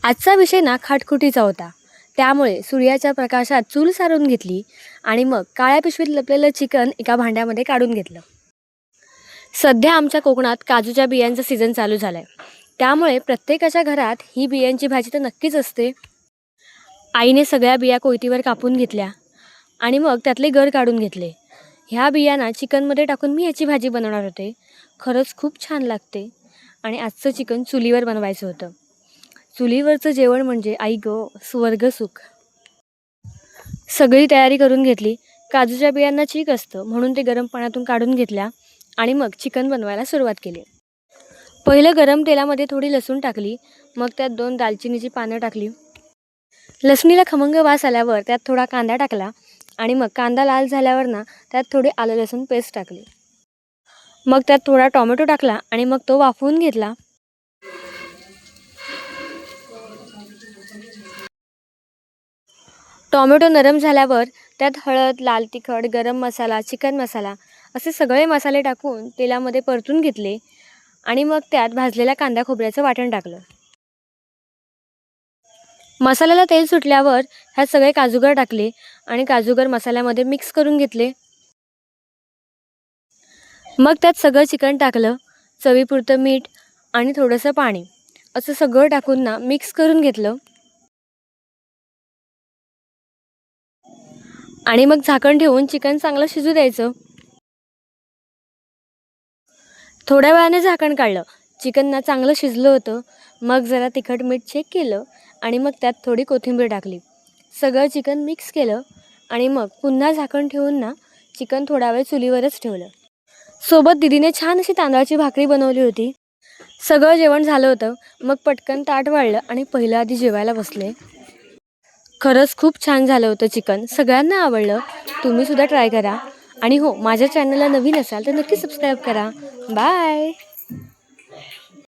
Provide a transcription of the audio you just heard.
आजचा विषय ना खाटखुटीचा होता. त्यामुळे सूर्याच्या प्रकाशात चूल सारून घेतली आणि मग काळ्या पिशवीत लपलेलं चिकन एका भांड्यामध्ये काढून घेतलं. सध्या आमच्या कोकणात काजूच्या बियांचा सीझन चालू झालाय. त्यामुळे प्रत्येकाच्या घरात ही बियांची भाजी तर नक्कीच असते. आईने सगळ्या बिया कोयतीवर कापून घेतल्या आणि मग त्यातले गर काढून घेतले. ह्या बियांना चिकनमध्ये टाकून मी याची भाजी बनवणार होते. खरंच खूप छान लागते आणि आजचं चिकन चुलीवर बनवायचं होतं. चुलीवरचं जेवण म्हणजे आई गं स्वर्गसुख. सगळी तयारी करून घेतली. काजूच्या बियांना चीक असतं म्हणून ते गरम पाण्यातून काढून घेतल्या आणि मग चिकन बनवायला सुरुवात केली. पहिलं गरम तेलामध्ये थोडी लसूण टाकली, मग त्यात 2 दालचिनीची पानं टाकली. लसणीला खमंग वास आल्यावर त्यात थोडा कांदा टाकला आणि मग कांदा लाल झाल्यावर ना त्यात थोडी आलं लसूण पेस्ट टाकली. मग त्यात थोडा टोमॅटो टाकला आणि मग तो वाफवून घेतला. टोमॅटो नरम झाल्यावर त्यात हळद, लाल तिखट, गरम मसाला, चिकन मसाला असे सगळे मसाले टाकून तेलामध्ये परतून घेतले आणि मग त्यात भाजलेल्या कांदा खोबऱ्याचं वाटण टाकलं. मसाल्याला तेल सुटल्यावर ह्यात सगळे काजूगर टाकले आणि काजूगर मसाल्यामध्ये मिक्स करून घेतले. मग त्यात सगळं चिकन टाकलं, चवीपुरतं मीठ आणि थोडंसं पाणी असं सगळं टाकून ना मिक्स करून घेतलं आणि मग झाकण ठेवून चिकन चांगलं शिजू द्यायचं. थोड्या वेळाने झाकण काढलं. चिकन ना चांगलं शिजलं होतं. मग जरा तिखट मीठ चेक केलं आणि मग त्यात थोडी कोथिंबीर टाकली. सगळं चिकन मिक्स केलं आणि मग पुन्हा झाकण ठेवून ना चिकन थोडा वेळ चुलीवरच ठेवलं. सोबत दीदीने छान अशी तांदळाची भाकरी बनवली होती. सगळं जेवण झालं होतं. मग पटकन ताट वाढलं आणि पहिलं आधी जेवायला बसले. खरंच खूप छान झालं होतं चिकन. सगळ्यांना आवडलं. तुम्ही सुद्धा ट्राय करा आणि हो, माझ्या चॅनलला नवीन असाल तर नक्की सबस्क्राईब करा. बाय.